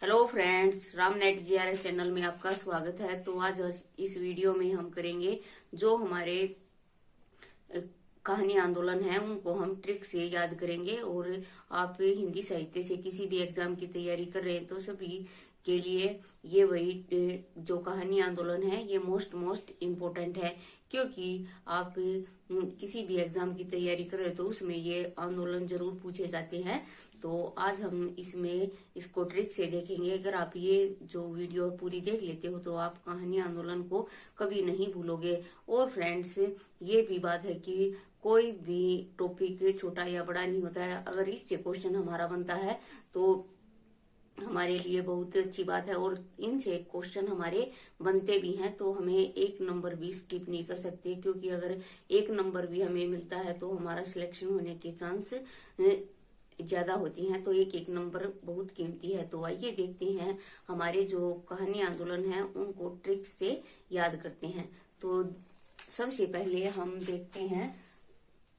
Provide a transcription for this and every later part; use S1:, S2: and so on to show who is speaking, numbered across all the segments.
S1: Hello friends, Ram net GRF channel में आपका स्वागत है। तो आज इस वीडियो में हम करेंगे जो हमारे कहानी आंदोलन है उनको हम ट्रिक से याद करेंगे। और आप हिंदी साहित्य से किसी भी एग्जाम की तैयारी कर रहे हैं तो सभी के लिए ये वही जो कहानी आंदोलन है ये मोस्ट इम्पोर्टेंट है, क्योंकि आप किसी भी एग्जाम की तैयारी कर रहे हो तो उसमें ये आंदोलन जरूर पूछे जाते हैं। तो आज हम इसमें इसको ट्रिक से देखेंगे। अगर आप ये जो वीडियो पूरी देख लेते हो तो आप कहानी आंदोलन को कभी नहीं भूलोगे। और फ्रेंड्स, ये भी बात है कि कोई भी टॉपिक छोटा या बड़ा नहीं होता है। अगर इससे क्वेश्चन हमारा बनता है तो हमारे लिए बहुत अच्छी बात है, और इनसे क्वेश्चन हमारे बनते भी हैं तो हमें एक नंबर भी स्किप नहीं कर सकते, क्योंकि अगर एक नंबर भी हमें मिलता है तो हमारा सिलेक्शन होने के चांस ज्यादा होती हैं। तो एक नंबर बहुत कीमती है। तो आइए देखते हैं हमारे जो कहानी आंदोलन है उनको ट्रिक से याद करते हैं। तो सबसे पहले हम देखते हैं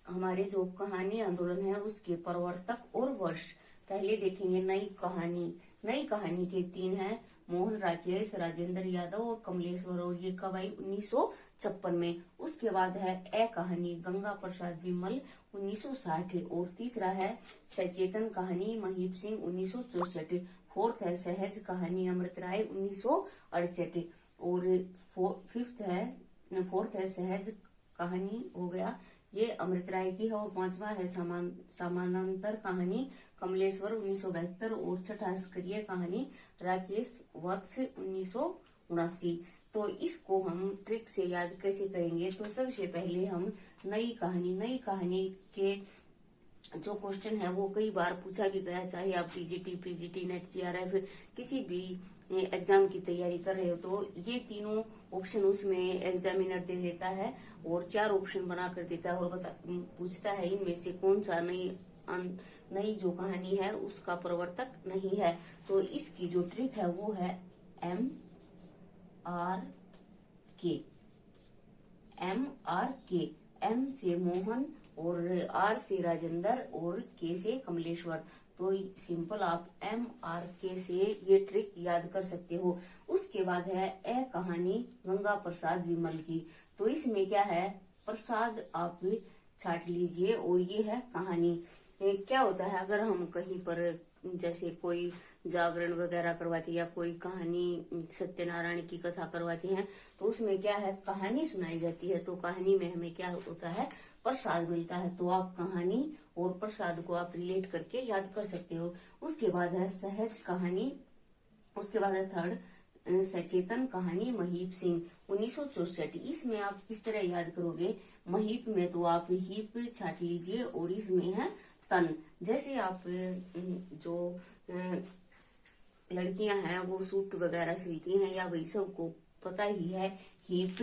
S1: हमारे जो कहानी आंदोलन है उसके प्रवर्तक और वर्ष। पहले देखेंगे नई कहानी। नई कहानी के 3 हैं, मोहन राकेश, राजेंद्र यादव और कमलेश्वर, और ये कब आई? 1956 में। उसके बाद है ए कहानी, गंगा प्रसाद विमल, 1960। और तीसरा है सचेतन कहानी, महीप सिंह, 1964। फोर्थ है सहज कहानी, अमृत राय, 1968। और फोर्थ है सहज कहानी हो गया, ये अमृत राय की है। और पांचवा है समानांतर कहानी, कमलेश्वर, 1972। और छठा स्क्रिय कहानी, राकेश वत्स, 1979। तो इसको हम ट्रिक से याद कैसे करेंगे? तो सबसे पहले हम नई कहानी के जो क्वेश्चन है वो कई बार पूछा भी गया, चाहे आप पीजीटी, नेट जीआरएफ किसी भी एग्जाम की तैयारी कर रहे हो तो ये तीनों ऑप्शन उसमें एग्जामिनर दे देता है और 4 ऑप्शन बना कर देता है और पूछता है इनमें से कौन सा नई जो कहानी है उसका प्रवर्तक नहीं है। तो इसकी जो ट्रिक है वो है MRK। एम से मोहन और आर से राजेंद्र और के से कमलेश्वर। तो सिंपल आप MRK से ये ट्रिक याद कर सकते हो। उसके बाद है ए कहानी, गंगा प्रसाद विमल की। तो इसमें क्या है? प्रसाद आप छाट लीजिए और ये है कहानी। क्या होता है अगर हम कहीं पर जैसे कोई जागरण वगैरह करवाते या कोई कहानी सत्यनारायण की कथा करवाते हैं तो उसमें क्या है? कहानी सुनाई जाती है। तो कहानी में हमें क्या होता है? प्रसाद मिलता है। तो आप कहानी और प्रसाद को आप रिलेट करके याद कर सकते हो। उसके बाद है सहज कहानी। उसके बाद है थर्ड सचेतन कहानी, महीप सिंह, 1964। इसमें आप किस तरह याद करोगे? महीप में तो आप हीप छाट लीजिए और इसमें है तन। जैसे आप जो लड़कियां हैं वो सूट वगैरह सिलती हैं या वही सबको पता ही है, हीप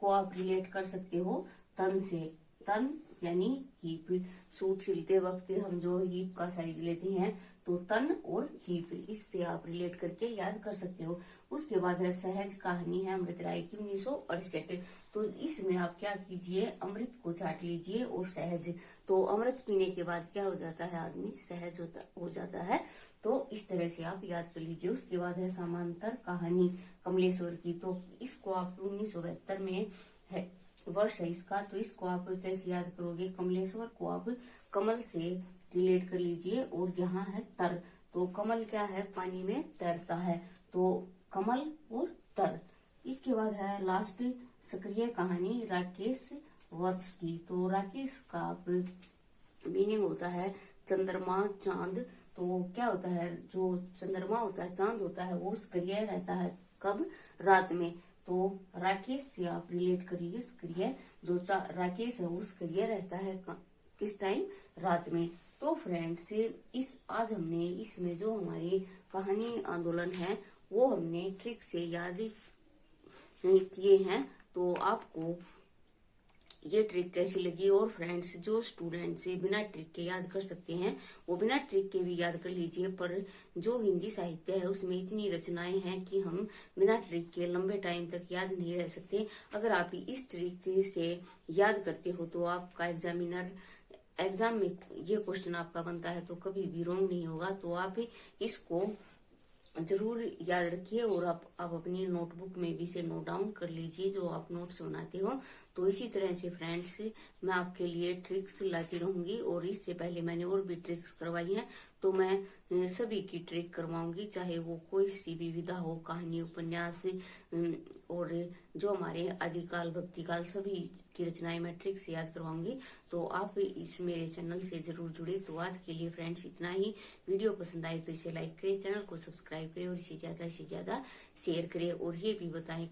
S1: को आप रिलेट कर सकते हो तन से। तन यानी हीप। सूट सिलते वक्त हम जो हीप का साइज लेते हैं तो तन और हीप, इससे आप रिलेट करके याद कर सकते हो। उसके बाद है सहज कहानी है अमृत राय की, 1968। तो इसमें आप क्या कीजिए? अमृत को चाट लीजिए और सहज। तो अमृत पीने के बाद क्या हो जाता है? आदमी सहज हो जाता है। तो इस तरह से आप याद कर लीजिए। उसके बाद है समांतर कहानी, कमलेश्वर की। तो इसको आप 1972 में है वर्ष है इसका। तो इसको आप कैसे याद करोगे? कमलेश्वर को आप कमल से रिलेट कर लीजिए और यहाँ है तर। तो कमल क्या है? पानी में तैरता है। तो कमल और तर। इसके बाद है लास्ट सक्रिय कहानी, राकेश वत्स की। तो राकेश का आप मीनिंग होता है चंद्रमा, चांद। तो क्या होता है? जो चंद्रमा होता है, चांद होता है, वो सक्रिय रहता है कब? रात में। तो राकेश से आप रिलेट करिए सक्रिय। जो राकेश है वो सक्रिय रहता है किस टाइम? रात में। तो फ्रेंड्स, आज हमने इसमें जो हमारी कहानी आंदोलन है वो हमने ट्रिक से याद किए हैं। तो आपको ये ट्रिक कैसी लगी? और फ्रेंड्स, जो स्टूडेंट्स बिना ट्रिक के याद कर सकते हैं वो बिना ट्रिक के भी याद कर लीजिए। पर जो हिंदी साहित्य है उसमें इतनी रचनाएं हैं कि हम बिना ट्रिक के लंबे टाइम तक याद नहीं रह सकते। अगर आप इस ट्रिक से याद करते हो तो आपका एग्जामिनर एग्जाम में ये क्वेश्चन आपका बनता है तो कभी भी रॉन्ग नहीं होगा। तो आप इसको जरूर याद रखिए और आप अपनी नोटबुक में भी इसे नोट डाउन कर लीजिए जो आप नोट्स बनाते हो। तो इसी तरह से फ्रेंड्स मैं आपके लिए ट्रिक्स लाती रहूंगी और इससे पहले मैंने और भी ट्रिक्स करवाई हैं, तो मैं सभी की ट्रिक करवाऊंगी, चाहे वो कोई सी भी विधा हो, कहानी, उपन्यास और जो हमारे आदिकाल, भक्तिकाल, सभी की रचनाएं मैं ट्रिक से याद करवाऊंगी। तो आप इस मेरे चैनल से जरूर जुड़े। तो आज के लिए फ्रेंड्स इतना ही। वीडियो पसंद आए तो इसे लाइक करें, चैनल को सब्सक्राइब करें और इसे ज्यादा से ज्यादा शेयर करें और ये भी बताएं